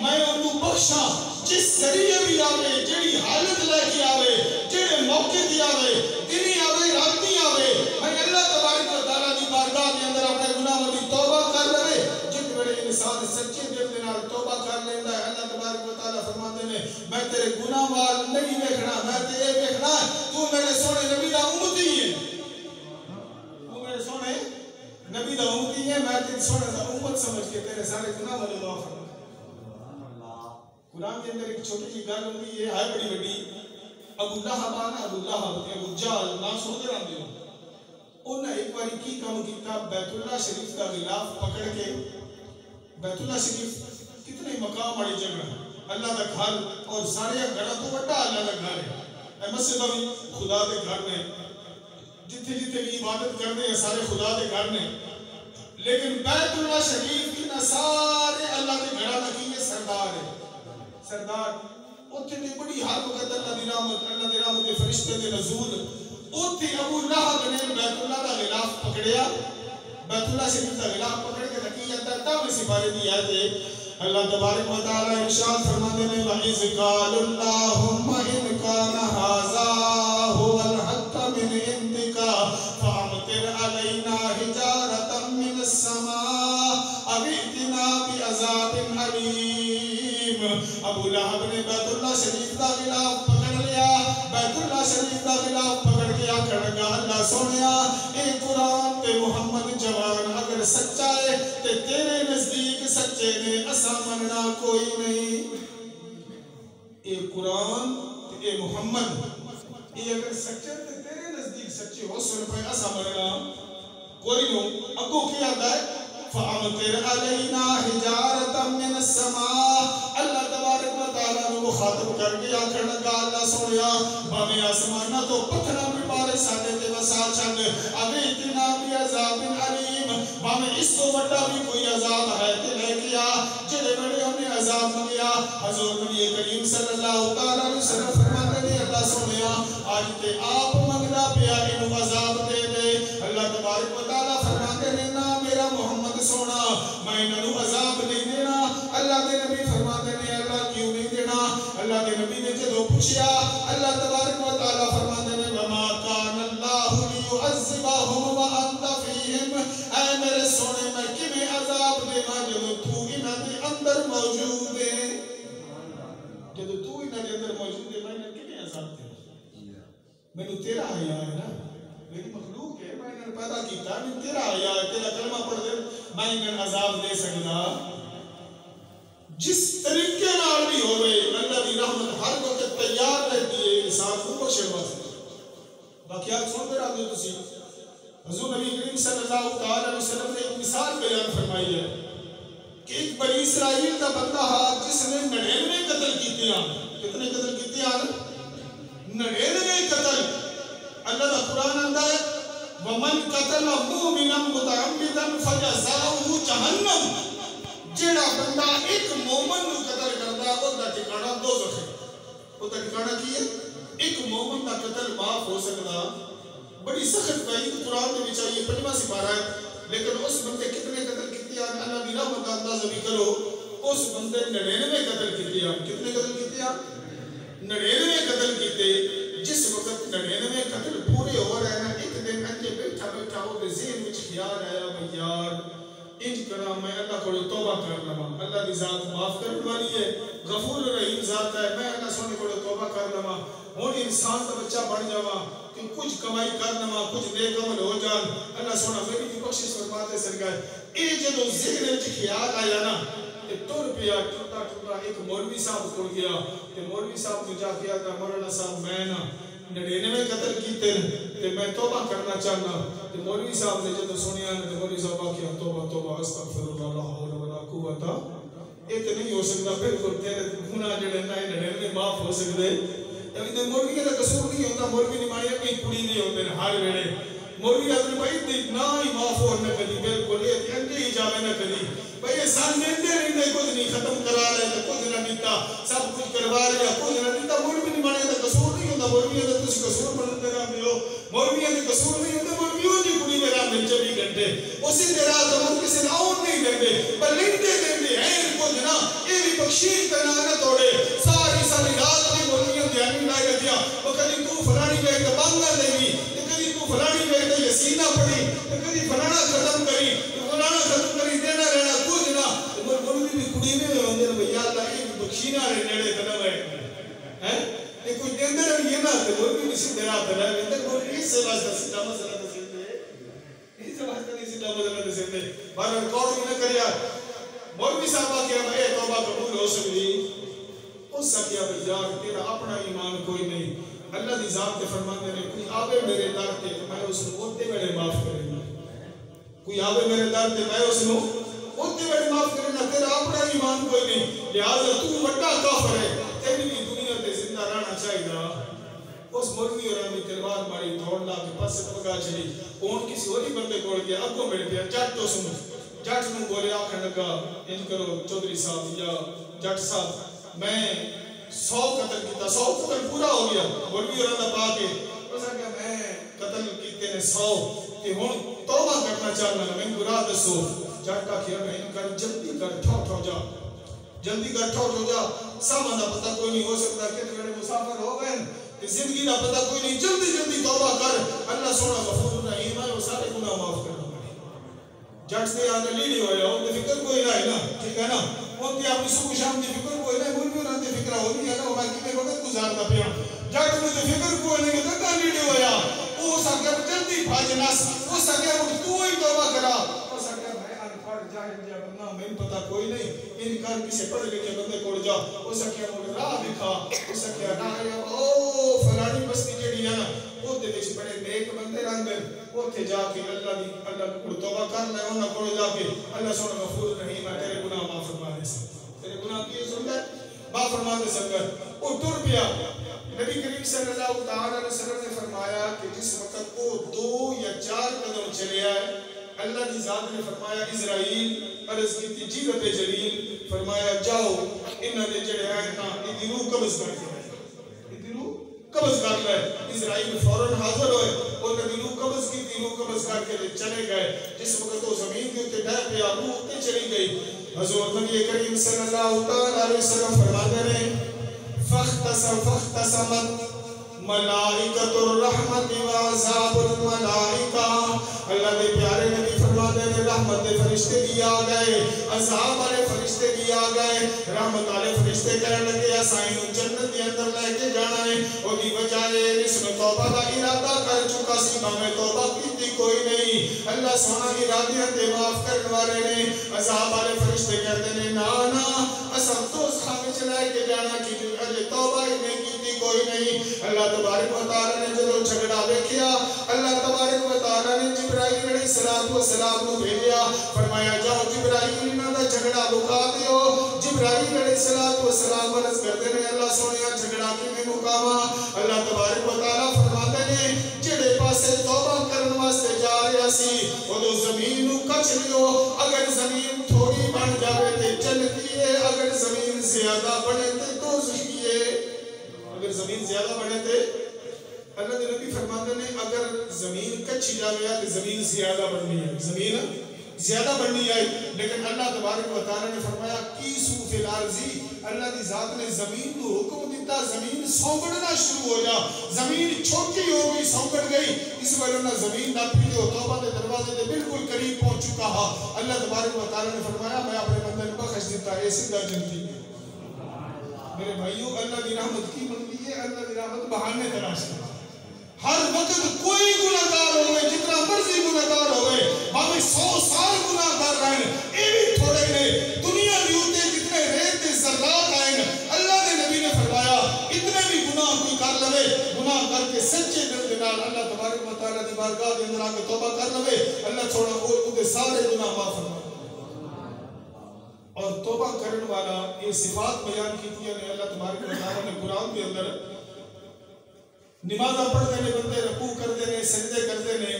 Speaker 1: میں انہوں بخشاں جس ذریعے بھی آوے جیڑی حالت لے کے آوے جیڑے موقع دی آوے دنی آوے راتی آوے میں اللہ تبارک و تعالیٰ دی بارگاہ کے اندر اپنے گناہوں دی توبہ کر لے جت بڑے انسان سچے دل دے نال توبہ کر لیندہ ہے اللہ تبارک و تعالیٰ فرماتے ہیں میں تیرے گناہ وال نہیں دیکھنا میں تیرے دیکھنا تو میرے سونے نبی دا امتی ہے تو میرے سونے نبی دا امتی ہے میں تیرے سونے دا امت سمجھ کے تیرے سارے گناہ والے معاف کروں قرآن کے اندر ایک چھوٹی سی گل ہوتی ہے بڑی بڑی ابو لہب آنا ابو لہب ابو جال نام سن کر آندے ہو انہیں ایک باری کی کام کیتا بیت اللہ شریف کا غلاف پکڑ کے بیت اللہ شریف کتنے مقام بڑی جگہ اللہ کا گھر اور سارے گھر تو بڑا اللہ کا گھر ہے اے مسجد بھی خدا کے گھر میں جتنے جتنے بھی عبادت کرتے ہیں سارے خدا کے گھر میں لیکن بیت اللہ شریف کی نہ سارے اللہ کے گھر لگی ہے سردار ہے سردار اتنے بڑی ہر وقت اللہ دی رحمت کے فرشتے دے نزول اتنے ابو لہب نے بیت اللہ کا غلاف پکڑیا بیت اللہ شریف کا غلاف پکڑ کے رکھی جاتا ہے تب سپارے دی آیت ہے اللہ تبارک و تعالی ارشاد فرماتے ہیں وَإِذْ قَالُوا اللَّهُمَّ إِنْ كَانَ هَذَا هُوَ الْحَقَّ مِنْ عِنْدِكَ فَأَمْطِرْ عَلَيْنَا حِجَارَةً مِنَ السَّمَاءِ أَوْ ائْتِنَا بِعَذَابٍ أَلِيمٍ ابو لہب نے بیت اللہ شریف کا غلاف پکڑ لیا بیت اللہ شریف کا غلاف پکڑ کے آکھنے لگا اللہ سونیا اے قرآن تے محمد جوان اگر سچا ہے تے تیرے نزدیک سچے نے اسا مننا کوئی نہیں اے قرآن تے اے محمد اے اگر سچے تے تیرے نزدیک سچے ہو سن پہ اسا مننا کوئی نہیں اگو کیا آتا ہے فَأَمْطِرْ عَلَيْنَا حِجَارَةً مِنَ السَّمَاءِ اللہ تبارک و تعالیٰ نے مخاطب کر کے آکھر لگا اللہ سنیا بامی آسمانہ تو پتھرہ بھی بارے ساڑھے تے وسا چھنگ ابھی اتنا بھی عذاب علیم بامی اس کو بڑا بھی کوئی عذاب ہے تے لے گیا جلے بڑے انہیں عذاب مگیا حضور نبی کریم صلی اللہ تعالیٰ علیہ وسلم فرماتے ہیں اللہ سنیا آج تے آپ مگنا پیا انہوں عذاب دے دے اللہ تبارک و تعالیٰ فرماتے ہیں نا میرا محمد سونا میں انہوں عذاب نہیں دینا اللہ کے نبی فرماتے ہیں اللہ کیوں نہیں دینا اللہ کے نبی نے جدو پوچھیا اللہ تبارک و تعالیٰ فرماتے ہیں وَمَا كَانَ اللَّهُ لِيُعَذِّبَهُمْ وَأَنْتَ فِيهِمْ اے میرے سونے میں کمیں عذاب دینا جدو تو انہاں دے اندر موجود ہے جدو تو انہاں دے اندر موجود ہے میں انہاں کمیں عذاب دینا میں نے تیرا حیاء ہے نا میری مخلوق ہے میں انہیں پیدا کیتا میں تیرا حیاء ہے تیرا کلمہ پڑھ دے میں انہیں عذاب دے سکتا جس طریقے نال بھی ہوئے اللہ دی رحمت ہر وقت تیار رہتی ہے انسان کو بخشن واسطے باقیات سن کر آتے تسی حضور نبی کریم صلی اللہ علیہ وسلم نے ایک مثال بیان فرمائی ہے کہ ایک بنی اسرائیل کا بندہ جس نے 99 قتل کیتے ہیں کتنے قتل کیتے ہیں 99 قتل اللہ کا قرآن آتا ہے وَمَنْ قَتَلَ مُؤْمِنًا مُتَعَمِّدًا فَجَزَاؤُهُ جَهَنَّمُ جیڑا بندہ ایک مومن نو قتل کردا او دا ٹھکانہ دوزخ ہے او دا ٹھکانہ کی ہے ایک مومن دا قتل معاف ہو سکدا بڑی سخت وعید قرآن میں بھی چاہیے 5واں سپارہ ہے لیکن اس بندے کتنے قتل کیتے ہیں اللہ دی رحمت کا اندازہ بھی کرو اس بندے 99 قتل کیتے ہیں کتنے قتل کیتے ہیں 99 قتل کیتے جس وقت 99 قتل پورے ہو رہے ہیں ایک دن انجے بیٹھا بیٹھا ہو دے ذہن وچ خیال آیا بھئی یار انج کرا میں اللہ کو توبہ کر لما اللہ دی ذات معاف کرنے والی ہے غفور رحیم ذات ہے میں اللہ سونے کو توبہ کر لما ہوں انسان کا بچہ بڑھ جاوا کہ کچھ کمائی کر لما کچھ نیک عمل ہو جان اللہ سونا میری بھی بخشش فرماتے سر گئے اے جدو ذہن وچ خیال آیا نا تے ٹر پیا ٹوٹا ٹوٹا ایک مولوی صاحب کول گیا تے مولوی صاحب نے جا کے آتا مولانا صاحب میں نا 99 قتل کیتے تے میں توبہ کرنا چاہنا تے مولوی صاحب نے جب سنیا تے مولوی صاحب کیا توبہ توبہ استغفر اللہ لا حول ولا قوت یہ تے نہیں ہو سکتا بالکل تیرے گناہ جڑے نا 99 معاف ہو سکدے تے مولوی دا قصور نہیں ہوتا مولوی نے مایا کوئی کڑی نہیں ہوندے ہر ویلے مولوی اپنے بھائی نہ ہی معاف ہو نہ کدی بالکل یہ انجے ہی جاوے نہ کدی بھائی یہ سال دیندے رہندے کچھ نہیں ختم کرا لے تے کچھ نہ دیتا سب کچھ کروا لیا کچھ نہ دیتا مولوی نے مانے دا قصور نہیں ہوندا مولوی دا تسی قصور بنندے نہ ملو مولوی دے قصور نہیں ہوندے مولوی دی کڑی میرا میں 24 گھنٹے اسی دے رات ہم کسی نہ اون نہیں دیندے پر لیندے دیندے ہیں کچھ نہ یہ بھی بخشش تے نہ توڑے ساری ساری رات دی مولوی دھیان نہ رکھیا او کدی تو فلانی گئے تے بانگا دیوی فلانی گئے تو یسینہ پڑھی تو کدی فلانا ختم کری فلانا ختم کری دینا رہنا کچھ نہ مولوی بھی کڑی میں ہوندے نے بھیا اللہ یہ بخشینا رہے نیڑے تے نہ بیٹھ ہیں یہ کوئی دیندے رہے یہ نہ تے مولوی بھی سیدھے راہ تے رہے تے مولوی اس سے واسطہ سیدھا مسئلہ تے سیدھے اس سے واسطہ نہیں سیدھا مسئلہ تے سیدھے بار ریکارڈ بھی نہ کریا مولوی صاحب کیا اے توبہ قبول ہو سکتی اس سے کیا بھیا تیرا اپنا ایمان کوئی نہیں اللہ دی ذات تے فرماتے ہیں کوئی آوے میرے در تے میں اس کو اوتے ویلے معاف کرے گا کوئی آوے میرے در تے میں اس کو اوتے ویلے معاف کرے گا تیرا اپنا ایمان کوئی نہیں لہذا تو بڑا کافر ہے تیری بھی دنیا تے زندہ رہنا چاہیے اس مولوی اور ہمیں تلوار ماری دوڑ لا کے پاس سے پکا چلی اون کسی اور ہی بندے کوڑ گیا اگوں مل گیا جٹ تو سنو جٹ نو بولے آکھنے لگا ان کرو چودھری صاحب یا جٹ صاحب میں 100 قتل کیتا 100 قتل پورا ہو گیا مولوی اور پا کے اس نے کہا میں قتل کیتے نے 100 کہ ہن توبہ کرنا چاہنا میں گناہ دسو جٹ کا کیا میں کر جلدی کر ٹھو جا جلدی کر ٹھو جا سامان دا پتہ کوئی نہیں ہو سکتا کہ میرے مسافر ہو گئے کہ زندگی دا پتہ کوئی نہیں جلدی جلدی توبہ کر اللہ سونا غفور رحیم ہے وہ سارے گناہ معاف کرنا جٹ سے آنے لیڈی ہویا ان کی فکر کوئی نہیں نا ٹھیک ہے نا ان کی اپنی صبح شام کی فکر کوئی نہیں مولوی اور کی فکر ہوتی ہے نا وہ میں وقت گزارتا پیا جٹ میں کی فکر کوئی نہیں کہ کہاں لیڈی ہویا وہ سکے جلدی بھاج نس وہ سکے تو ہی توبہ کرا وہ سکے میں ان پڑھ جاہل جا بندہ میں پتہ کوئی نہیں ان کر کسی پڑھ لکھے بندے کوڑ جا وہ سکے مجھے راہ دکھا وہ سکے نہ او فلانی بستی جڑی ہے نا وہ دے وچ بڑے نیک بندے رہندے اوتھے جا کے اللہ کو توبہ کر لے انہاں کول جا کے اللہ سونا غفور رحیم ہے تیرے گناہ معاف فرما دے تیرے گناہ کیے سن لے معاف فرما دے سکتا وہ ٹر پیا نبی کریم صلی اللہ تعالی علیہ وسلم نے فرمایا کہ جس وقت وہ 2 یا 4 قدم چلے آئے اللہ کی ذات نے فرمایا اسرائیل عرض کی تھی جی رب جلیل فرمایا جاؤ انہاں دے جڑے ہیں نا ادھی روح قبض کر کے قبض کر لے اسرائیل فوراً حاضر ہوئے اور نبی روح قبض کی تھی روح قبض کر کے چلے گئے جس وقت وہ زمین کے اوپر ڈہ پیا روح اوپر چلی گئی حضرت نبی کریم صلی اللہ تعالی علیہ وسلم فرماتے ہیں فاختصمت ملائکۃ الرحمت وعذاب الملائکہ اللہ دے پیارے نبی فرماتے ہیں رحمت دے فرشتے بھی آ گئے عذاب والے فرشتے بھی آ گئے رحمت والے فرشتے کہنے لگے اسائیں جنت کے اندر لے کے جانا ہے اور دی وجہ اس میں توبہ کا ارادہ کر چکا سی میں توبہ کی کوئی نہیں اللہ سونا ارادے تے معاف کرنے والے نے عذاب والے فرشتے کہتے ہیں نا نا اساں تو اس خانے چلائے کے جانا کی اجے توبہ ہی نہیں کی کوئی نہیں اللہ تبارک و تعالی نے جب جھگڑا دیکھیا اللہ تبارک و تعالی نے جبرائیل علیہ السلام کو بھیجا فرمایا جاؤ جبرائیل انہاں دا جھگڑا لکا دیو جبرائیل علیہ السلام عرض کرتے ہیں اللہ سونیا جھگڑا کیویں مقاما اللہ تبارک و تعالی فرماتے ہیں جڑے پاسے توبہ کرن واسطے جا رہا سی او زمین نو کچھ لیو اگر زمین تھوڑی بن جاوے تے جنتی ہے اگر زمین زیادہ بنے تے دوزخی ہے اگر زمین زیادہ بنے تے اللہ کے نبی فرماتے ہیں اگر زمین کچھ جاوے تے زمین زیادہ بننی ہے زمین زیادہ بننی ہے لیکن اللہ تبارک و تعالی نے فرمایا کی سو فی الارضی اللہ کی ذات نے زمین کو حکم دیتا زمین سونگڑنا شروع ہو جا زمین چھوٹی ہو گئی سونگڑ گئی اس وجہ نہ زمین نہ پیو توبہ کے دروازے کے بالکل قریب پہنچ چکا ہے اللہ تبارک و تعالی نے فرمایا میں اپنے بندے کو بخش دیتا ہے سیدھا جنتی میرے بھائیوں اللہ کی رحمت کی بندی ہے اللہ کی رحمت بہانے تلاش کرتا ہر وقت کوئی گناہگار ہوئے جتنا مرضی گناہگار ہوئے باقی 100 سال گناہ کر رہے ہیں یہ بھی تھوڑے نے دنیا کی ہوتے نال اللہ تبارک و تعالی دی بارگاہ دے اندر آ کے توبہ کر لوے اللہ تھوڑا او دے سارے گناہ معاف فرما اور توبہ کرنے والا یہ صفات بیان کیتی ہیں اللہ تبارک و تعالی نے قرآن کے اندر نمازاں پڑھتے نے بندے رکوع کرتے نے سجدے کرتے نے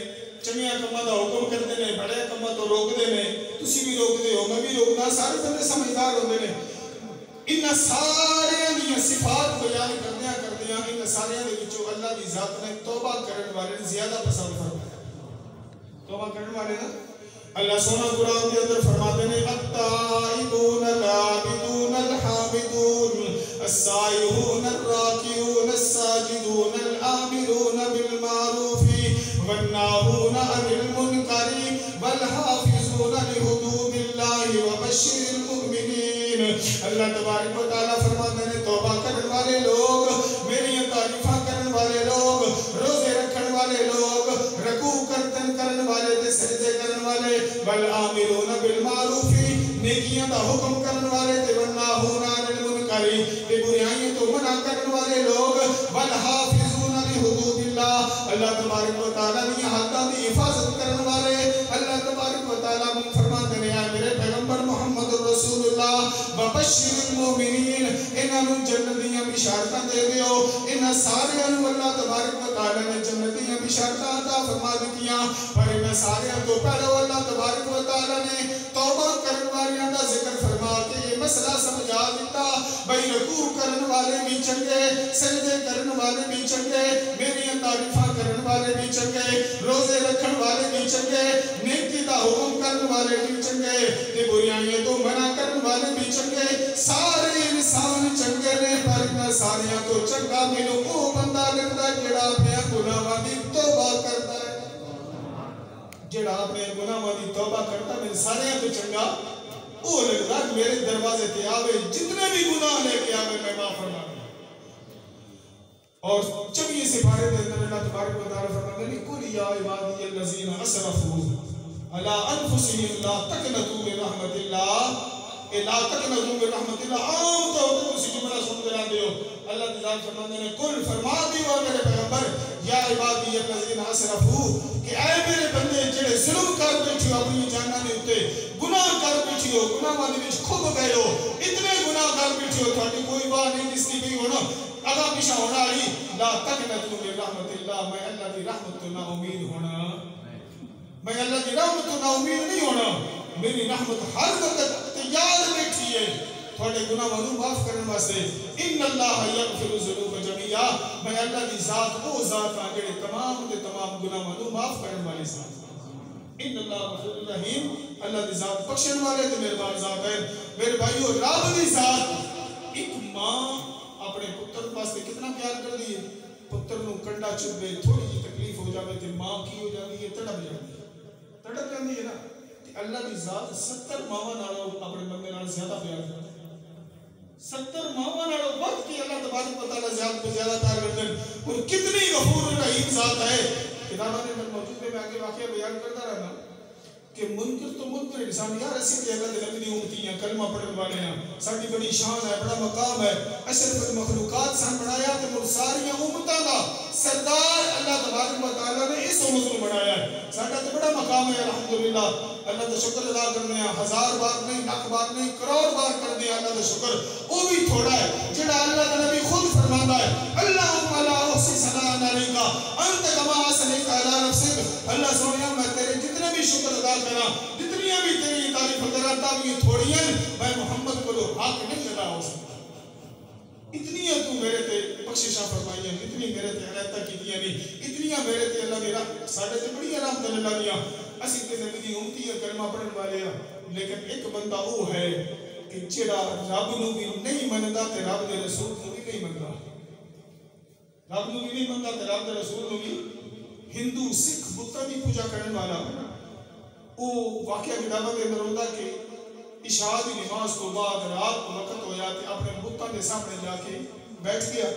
Speaker 1: چنگیاں کماں دا حکم کرتے نے بڑے کماں تو روکتے نے تسی بھی روکتے ہو میں بھی روکنا سارے بندے سمجھدار ہوندے نے ان سارے دی صفات بیان کردیاں ان سارے دے وچوں اللہ دی ذات نے توبہ کرنے والے زیادہ پسند فرمایا توبہ کرنے والے نا اللہ سونا قرآن کے اندر فرماتے ہیں التائبون العابدون الحامدون السائحون الراکعون الساجدون الآمرون بالمعروف والناهون عن المنکر والحافظون لحدود اللہ وبشر المؤمنین اللہ تبارک و تعالیٰ فرماتے ہیں توبہ کرنے والے لوگ میری تعریفاں کرنے والے لوگ روزے رکھنے والے لوگ رکوع کرنے والے سجدے کرنے والے والآمرون بالمعروف نیکیاں دا حکم کرنے والے تے والناہون عن المنکر تے برائیاں تو منع کرنے والے لوگ والحافظون لحدود اللہ اللہ تبارک و تعالیٰ نے حداں دی حفاظت کرنے والے اللہ تبارک و تعالیٰ نے فرماتے ہیں میرے پیغمبر محمد رسول اللہ وبشر المؤمنین انہاں جنت دیاں بشارتاں دے دیو انہاں سارے اللہ تبارک و تعالیٰ نے جنت دیاں بشارتاں عطا فرما دتیاں پر انہاں سارے تو پہلے اللہ تبارک و تعالیٰ نے توبہ کرنے والیاں دا ذکر فرما کے یہ مسئلہ سمجھا دیتا بھئی رکوع کرنے والے بھی چنگے سجدے کرنے والے بھی چنگے میری تعریفاں کرنے والے بھی چنگے روزے رکھنے والے بھی چنگے نیکی دا حکم کرنے والے بھی چنگے تے برائیاں تو منع کرنے والے بھی چنگے سارے انسان چنگے نے پر انہاں ساریاں تو چنگا مینوں او بندہ لگدا جڑا اپنے گناہاں دی توبہ کردا ہے جڑا اپنے گناہاں دی توبہ کرتا ہے سارے تو چنگا او لگدا میرے دروازے تے آوے جتنے بھی گناہ لے کے آوے میں معاف فرما اور چنگی سپارے دے اندر اللہ تبارک و تعالی فرماتے ہیں قل یا عبادی الذین اسرفوا علی انفسهم لا تقنطوا من رحمت اللہ لا تقنطوا من رحمت اللہ عام طور پر اسی جملہ سن کر آتے ہو اللہ تعالی فرماتے ہیں قل فرما دیو میرے پیغمبر یا عبادی الذین اسرفوا کہ اے میرے بندے جڑے ظلم کر بیٹھے ہو اپنی جاناں دے اوتے گناہ کر بیٹھے ہو گناہاں دے وچ کھب گئے ہو اتنے گناہ کر بیٹھے ہو تھوڑی کوئی بات نہیں دستی بھی ہونا اگا پیچھا ہونا علی لا تقنطوا من رحمت اللہ میں اللہ دی رحمت تو نا امید ہونا میں اللہ دی رحمت تو نا امید نہیں ہونا میری رحمت ہر وقت تیار بیٹھی ہے تھوڑے گناہ منو معاف کرنے واسطے ان اللہ یغفر الذنوب جميعا میں اللہ دی ذات وہ ذات ہاں جڑے تمام دے تمام گناہ منو معاف کرنے والی ذات ان اللہ غفور الرحیم اللہ دی ذات بخشن والے تے مہربان ذات ہے میرے بھائیو رب دی ذات ایک ماں اپنے پتر واسطے کتنا پیار کر دی ہے پتر نو کنڈا چبے تھوڑی جی تکلیف ہو جاوے تے ماں کی ہو جاتی ہے تڑپ جاتی ہے نا اللہ دی ذات 70 ماواں نالوں اپنے بندے نال زیادہ پیار کرتا ہے 70 ماواں نالوں وقت کی اللہ تبارک و تعالی زیادہ پیار کرتے ہیں اور کتنی غفور الرحیم ذات ہے کتابوں میں موجود ہے میں آگے واقعہ بیان کرتا رہنا کہ منکر تو منکر انسان یار اسی کہ اللہ دے نبی دی امتی ہیں کلمہ پڑھنے والے ہیں ساری بڑی شان ہے بڑا مقام ہے اشرف المخلوقات سان بنایا تے مر ساری امتاں دا سردار اللہ تبارک و تعالی نے اس امت کو بنایا ہے ساڈا تے بڑا مقام ہے الحمدللہ اللہ کا شکر ادا کرنے ہیں 1000 بار نہیں لاکھ بار نہیں کروڑ بار کرنے ہیں اللہ کا شکر وہ بھی تھوڑا ہے جڑا اللہ کا نبی خود فرماتا ہے اللہم لا احصی ثناء علیک انت کما اثنیت علی نفسک اللہ سونیا میں تیرے جتنے بھی شکر ادا کرا جتنی بھی تیری تعریف کرا تا بھی تھوڑی ہیں میں محمد کو حق نہیں ادا ہو سکتا اتنی تو میرے تے بخششاں فرمائی ہیں اتنی میرے تے عنایتاں کیتیاں نہیں اتنی میرے تے اللہ میرا ساڈے تے بڑی رحمت اللہ دیاں اسی تے نبی دی امتی ہے کلمہ پڑھن والے ہیں لیکن ایک بندہ وہ ہے کہ جڑا رب نو بھی نہیں مندا تے رب دے رسول نو بھی نہیں مندا رب نو بھی نہیں مندا تے رب دے رسول نو بھی ہندو سکھ بتاں دی پوجا کرنے والا وہ واقعہ کتابوں کے اندر ہوتا کہ عشاء کی نماز تو بعد رات کو وقت ہو جاتے اپنے بتوں کے سامنے جا کے بیٹھ گیا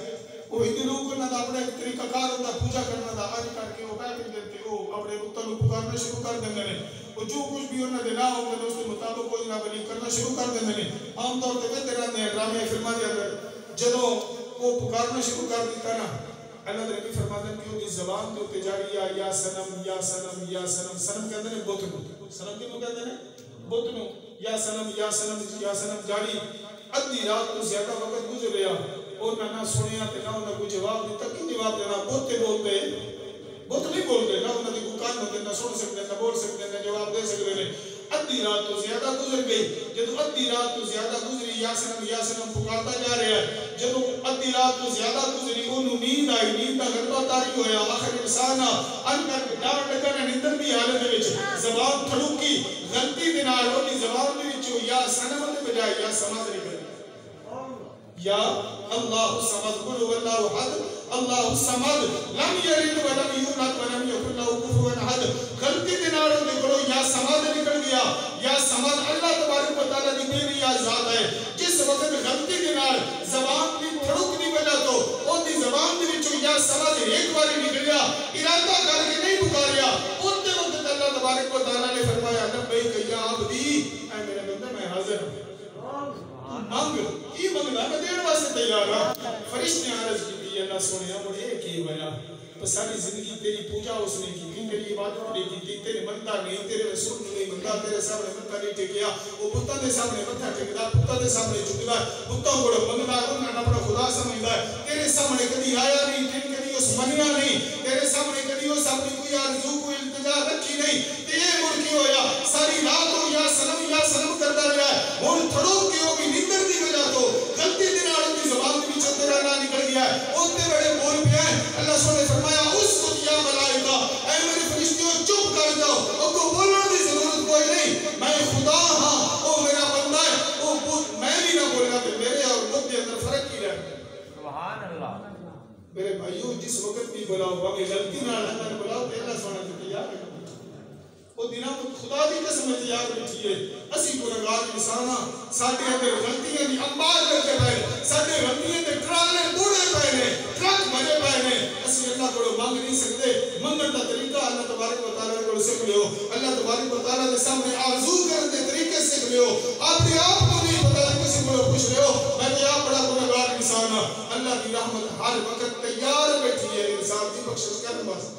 Speaker 1: وہ ہندو لوگ کرنا تھا اپنے طریقہ کار ہوتا پوجا کرنا تھا آج کر کے وہ بیٹھ دیتے وہ اپنے بتوں کو پکارنا شروع کر دیتے ہیں وہ جو کچھ بھی انہوں نے نہ ہوگا اس کے مطابق وہ جناب علی کرنا شروع کر دیتے ہیں عام طور پہ کہتے رہتے ہیں ڈرامے فلموں کے اندر جدوں وہ پکارنا شروع کر دیتا نا اللہ نبی فرماتے ہیں کہ وہ زبان تو تجاری یا سنم یا سنم یا سنم، سنم کہتے ہیں بتنو، سنم کی کہتے ہیں بتنو، یا سنم یا سنم یا سنم جاری. ادھی رات تو زیادہ وقت گزر گیا اور نہ سنیا تے نہ انہاں کو جواب دیتا. کی جواب دینا؟ بت بولتے بت نہیں بولتے، نہ انہاں دی کوئی کان ہوندے، نہ سن سکتے، نہ بول سکتے، نہ جواب دے سکتے ہیں. ادھی رات تو زیادہ گزر گئی. جب ادھی رات تو زیادہ گزری یا سنم پکارتا جا رہا ہے. جب ادھی رات تو زیادہ گزری انہوں نیند آئی، نیند کا غلبہ طاری ہویا. آخر انسان ان کر کے ڈار ڈکن نیندر بھی حالت دے وچ زبان تھڑکی غلطی دے نال اودی زبان دے وچوں یا سنم دے بجائے یا سمد نکل یا اللہ الصمد قل هو اللہ احد اللہ الصمد لم یلد ولم یولد ولم یکن له کفوا احد. غلطی دے نال اودے کولوں یا سمد نکل گیا. یا سمد اللہ تبارک و تعالی دی بے نیا ذات ہے. جس وقت غلطی دے نال زبان دی تھڑک دی وجہ تو اودی زبان دے وچوں یا سمد ایک بار نکلیا، ارادہ کر کے نہیں پکاریا، اودے وقت اللہ تبارک و تعالی نے فرمایا لبیک یا عبدی، اے میرے بندے میں حاضر ہوں. مانگ کی منگنا میں دین واسطے تیار ہوں. فرشتے نے عرض کی اللہ سونیا مڑے کی ہویا ساری زندگی تیری پوجا اس نے کی، تیری عبادت نہیں کی، تیرے منتا نہیں، تیرے رسول نہیں منتا، تیرے سامنے منتا نہیں ٹکیا. وہ بتاں دے سامنے متھا ٹکدا، بتاں دے سامنے جھکدا، بتاں کو منگدا، انہاں اپنا خدا سمجھدا ہے. تیرے سامنے کبھی آیا نہیں، کبھی اس منیا نہیں، تیرے سامنے کبھی اس اپنی کوئی آرزو کوئی التجا رکھی نہیں. تے یہ مڑ کی ہویا ساری رات ہو یا سنم کردا رہیا ہے. ہن تھڑو کے او بھی نیندر دی وجہ تو غلطی دے نال دی زبان دے وچوں تیرا نام نکل گیا ہے. اوتے بڑے بول پیا ہے. اللہ سبحانہ نے فرمایا اس کو یا ملائکہ اے میرے فرشتوں چپ کر جاؤ، او کو بولنے کی ضرورت کوئی نہیں، میں خدا ہاں، او میرا بندہ ہے. او میں بھی نہ بولنا تے میرے اور خود کے اندر فرق کی رہے. سبحان اللہ. میرے بھائیو جس وقت بھی بلاؤ باقی غلطی نال اللہ نے بلاؤ تے اللہ سبحانہ تے تیار ہے. وہ دینا خدا دی قسم تیار بیٹھی ہے. اسی گنہگار انسان ہاں، ساڈے اندر غلطیاں دی انبار لگے پئے، ساڈے غلطیاں دے ٹرالے بوڑے پئے نے، ٹرک بھرے پئے نے. اسی اللہ کو مانگ نہیں سکتے. منگن دا طریقہ اللہ تبارک و تعالی کو سکھ لیو. اللہ تبارک و تعالی دے سامنے آرزو کرن دے طریقے سکھ لیو. اپنے آپ کو نہیں پتہ کسی کو خوش رہو. میں تے آپ بڑا گنہگار انسان ہاں. اللہ کی رحمت ہر وقت تیار بیٹھی ہے انسان دی بخشش کرنے واسطے.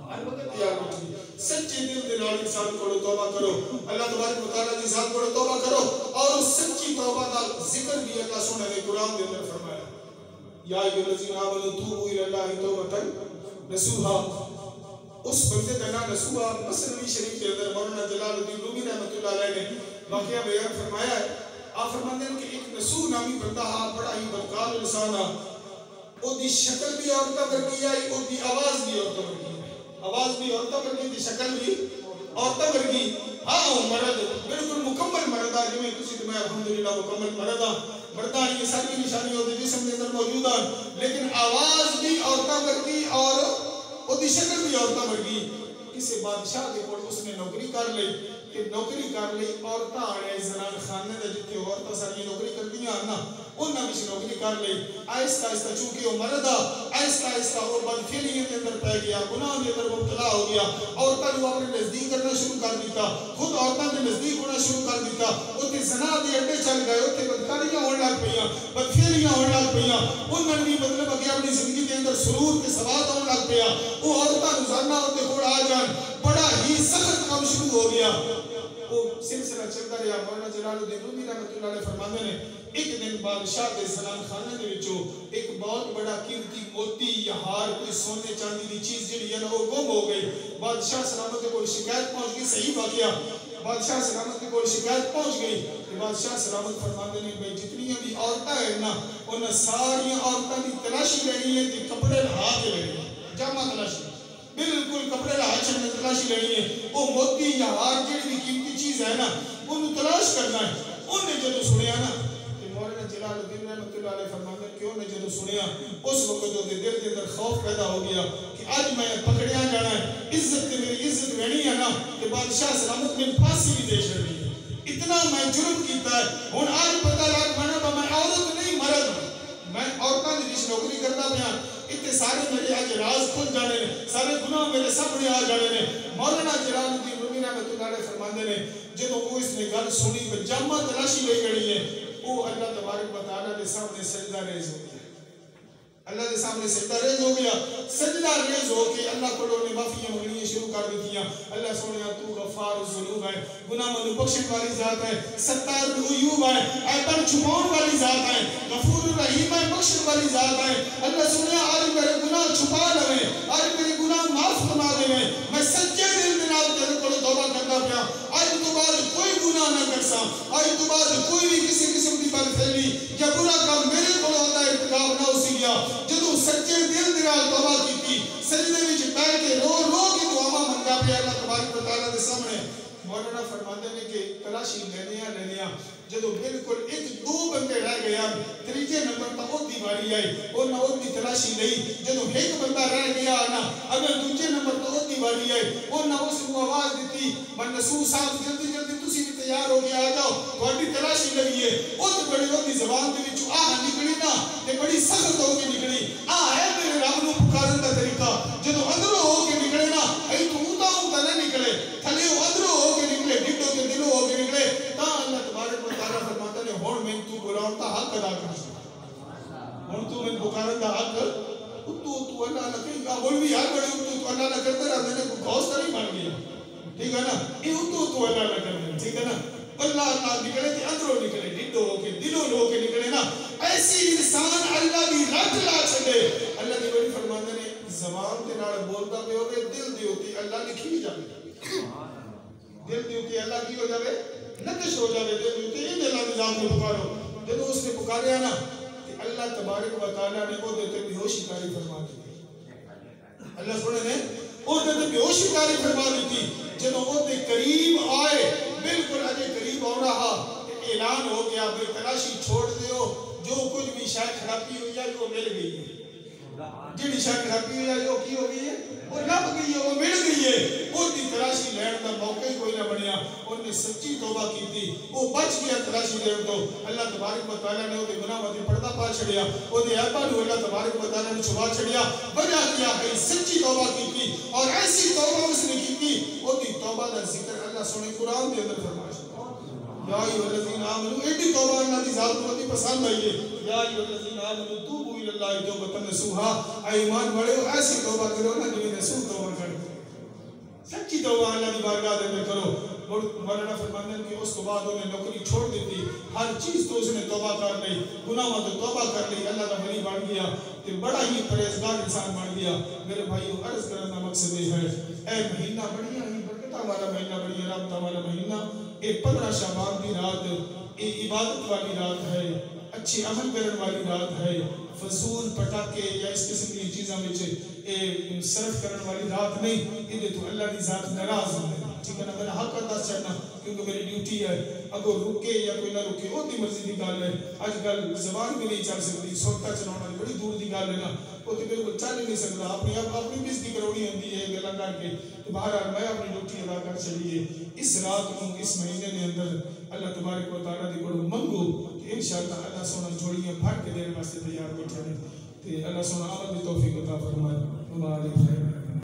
Speaker 1: ہر وقت تیار بیٹھی ہے. سچے دل دے نال انسان کو توبہ کرو، اللہ تبارک و تعالی دی ذات کو توبہ کرو. اور اس سچی توبہ دا ذکر بھی اللہ سبحانہ نے قرآن دے اندر فرمایا یا ایھا الذین آمنوا توبوا الی اللہ توبۃ نصوحا. اس بندے کا نام نصوحا مسنوی شریف کے اندر مولانا جلال الدین رومی رحمۃ اللہ علیہ نے واقعہ بیان فرمایا ہے. آپ فرماتے ہیں کہ ایک نصوح نامی بندہ ہا بڑا ہی بدکار انسان ہا. او دی شکل بھی عورتاں ورگی آئی، او دی آواز بھی عورتاں ورگی، آواز بھی عورتاں ورگی تھی، شکل بھی عورتاں ورگی. ہاں مرد بالکل مکمل مرد ہے، جویں تسی تے میں الحمدللہ مکمل مرد ہاں. مردان کی ساری نشانی ہوتی جسم کے اندر موجود ہیں، لیکن آواز بھی عورتاں ورگی اور وہ دی شکل بھی عورتاں ورگی. کسی بادشاہ کے کول اس نے نوکری کر لی کہ نوکری کر لی عورتاں آنے زنان خانے دے جتنے عورتاں ساری نوکری کردیاں نا انہاں وچ نوکری کر لی. آہستہ آہستہ چونکہ وہ مرد آ آہستہ آہستہ وہ بدفعلیت کے اندر پہ گیا، گناہ کے اندر مبتلا ہو گیا. عورتاں کو اپنے نزدیک کرنا شروع کر دیتا، خود عورتاں کے نزدیک ہونا شروع کر دیتا. اتنے زنا دے اڈے چل گئے، اتنے بدکاریاں ہونے لگ پئیاں، بدفعلیاں ہونے لگ پئیاں. انہاں بھی مطلب کہ اپنی زندگی کے اندر سرور کے سواد ہونے لگ پیا. وہ عورتاں روزانہ اتنے کول آ جان، بڑا ہی سخت کام شروع ہو گیا. وہ سلسلہ چلتا رہا. مولانا جلال الدین رومی رحمۃ اللہ علیہ فرماتے ہیں ایک دن بادشاہ کے زنان خانے دے وچوں ایک بہت بڑا قیمتی موتی یا ہار کوئی سونے چاندی دی چیز جڑی ہے نا وہ گم ہو گئی. بادشاہ سلامت کے کول شکایت پہنچ گئی. صحیح واقعہ بادشاہ سلامت کے کول شکایت پہنچ گئی کہ بادشاہ سلامت فرماتے ہیں بھائی جتنی بھی عورتیں ہیں نا انہاں ساری عورتوں کی تلاشی لینی ہے کہ کپڑے لہا کے لینی ہے، جامع تلاشی، بالکل کپڑے لہا کے تلاشی لینی ہے. وہ موتی یا ہار جڑی بھی قیمتی چیز ہے نا انہوں تلاش کرنا ہے. انہیں جدو سنیا نا مولانا جلال الدین رحمۃ اللہ علیہ فرماتے ہیں کہ انہیں جدو سنیا اس وقت جو دل کے اندر خوف پیدا ہو گیا کہ آج میں پکڑیا جانا ہے. عزت تے میری عزت رہنی ہے نا کہ بادشاہ سلامت میں پھانسی بھی دے چھڑنی ہے. اتنا میں جرم کیتا ہے. ہن آج پتہ لگ میں عورت نہیں مرد، میں عورتاں دی نوکری کرتا پیا. اتنے سارے میرے آج راز کھل جانے نے، سارے گناہ میرے سامنے آ جانے نے. مولانا جلال الدین رومی رحمۃ اللہ علیہ فرماندے نے جدوں وہ اس نے گل سنی کہ جامع تلاشی لے گئی ہے، وہ اللہ تبارک و تعالیٰ کے سامنے سجدہ ریز ہو گیا. اللہ کے سامنے سجدہ ریز ہو گیا، سجدہ ریز ہو کے اللہ کو نے معافیاں منگنی شروع کر دیتیاں. اللہ سونے تو غفار الذنوب ہے، گناہ منو بخشن والی ذات ہے، ستار العیوب ہے، عیباں چھپاؤن والی ذات ہے، غفور الرحیم ہے، بخشن والی ذات ہے. اللہ سونے آج میرے گناہ چھپا لوے، آج میرے گناہ معاف فرما دے، میں سچے دل دے نال تیرے کول توبہ کردا پیا. آج تو بعد کوئی گناہ نہ کرساں، آج تو بعد کوئی بھی کسی قسم دی بد فعلی یا برا کام میرے کول ہوندا ارتکاب نہ ہو سی گیا. جدوں سچے دل دے نال توبہ کیتی، سجدے وچ بیٹھ کے رو رو کے دعاواں منگا پیا اللہ تبارک و تعالیٰ دے سامنے. مولانا فرماتے ہیں کہ تلاشی لینے جدو بالکل ایک دو بندے رہ گیا، تیجے نمبر تا او دی باری آئی، اور نہ او دی تلاشی نہیں. جدو ایک بندہ رہ گیا نا، اگر دوجے نمبر تا او دی باری آئی، اور نہ اس کو آواز دیتی منصور صاحب جلدی جلدی تسی بھی تیار ہو گیا آ جاؤ، تھوڑی تلاشی لگی ہے. او تے بڑی او دی زبان دے وچوں آہ نکلی نا، تے بڑی سخت ہو کے نکلی. ہے میرے رب نو پکارن دا طریقہ. جدو اندروں ہو کے نکلے نا، اے تو اونتا نہ نکلے، تھلے اندروں ہو کے نکلے، ڈڈوں کے دلوں ہو کے نکلے. تا اللہ تبارک و تعالیٰ فرماتا ہے ہن میں تو بلاؤں تا حق ادا کر سکتا، ہن تو میں پکارن دا حق تو اللہ نہ کہیں گا. بول بھی ہر بڑے تو اللہ نہ کرتے رہتے ہیں، کوئی گھوستا نہیں بن گیا. ٹھیک ہے نا، یہ تو اللہ نہ کرتے. ٹھیک ہے نا، اللہ اللہ نکلے تے اندروں نکلے، ڈڈوں ہو کے دلوں ہو کے نکلے نا. ایسی انسان اللہ دی رت لا چھڈے. اللہ دی بڑی فرماتے نے زبان دے نال بولدا پے ہوے، دل دے اوتے اللہ لکھی جاوے، دل دے اوتے اللہ کی ہو جاوے، نقش ہو جاوے. دل دے اوتے یہ اللہ دی ذات کو پکارو. جدوں اس نے پکاریا نا کہ اللہ تبارک و تعالیٰ نے وہ دیتے بے ہوشی کاری فرما دی. اللہ سونے نے وہ دیتے بے ہوشی کاری فرما دی. جدوں وہ دے قریب آئے، بالکل اجے قریب آ رہا، اعلان ہو گیا بے تلاشی چھوڑ دیو، جو کچھ بھی شاید خرابی ہوئی ہے وہ مل گئی ہے. جڑی شاید خرابی ہوئی ہے جو کی ہو گئی ہے وہ لب گئی ہے، وہ مل گئی ہے. وہ دی تلاشی لین دا موقع ہی کوئی نہ بنیا. انہوں نے سچی توبہ کی تھی، وہ بچ گیا تلاشی لین تو. اللہ تبارک و تعالیٰ نے وہ دے گناہ تے پردہ پا چھڑیا، وہ دے عیباں نو اللہ تبارک و تعالیٰ نے چھپا چھڑیا. وجہ کیا ہے سچی توبہ کی تھی، اور ایسی توبہ اس نے کی تھی. وہ دی توبہ دا ذکر اللہ سونے قرآن دے اندر فرمایا. یا ایھا الذین آمنوا، ایڈی توبہ اللہ دی ذات کو بڑی پسند آئی ہے. یا ایھا الذین آمنوا توبوا الی اللہ توبۃ نصوحا، اے ایمان والو ایسی توبہ کرو نا جو نصوح توبہ کرو، سچی توبہ اللہ دی بارگاہ دے اندر کرو. مولانا فرماتے ہیں کہ اس کے بعد انہیں نوکری چھوڑ دیتی، ہر چیز تو اس نے توبہ کر لی، گناہوں تو توبہ کر لی، اللہ کا ولی بن گیا، تے بڑا ہی پرہیزگار انسان بن گیا. میرے بھائیو عرض کرنے کا مقصد یہ ہے، اے مہینہ بڑی ہی برکتاں والا مہینہ، بڑی رحمتاں والا مہینہ. ایک 15 شعبان کی رات، ایک عبادت والی رات ہے، اچھی عمل کرنے والی رات ہے، فضول پٹاکے یا اس قسم کی چیزاں میں صرف کرنے والی رات نہیں. یہ تو اللہ کی ذات ناراض ہے. ٹھیک ہے نا، میں نے حق ادا کرنا کیونکہ میری ڈیوٹی ہے. اگر رکے یا کوئی نہ رکے وہ دی مرضی کی گل ہے. اج کل زبان بھی نہیں چل سکتی، سوٹا چلانا بڑی دور کی گل ہے نا، وہ تو بالکل چل ہی نہیں سکتا. اپنی بزتی کرونی ہوتی ہے گلا کر کے. تو بہرحال میں اپنی ڈیوٹی ادا کر چلیے. اس رات کو اس مہینے کے اندر اللہ تبارک و تعالیٰ دی بڑو منگو کہ انشاءاللہ اللہ سونا جوڑیاں بھر کے دینے واسطے تیار بیٹھے ہیں. اللہ سونا عمل دی توفیق عطا فرمائے.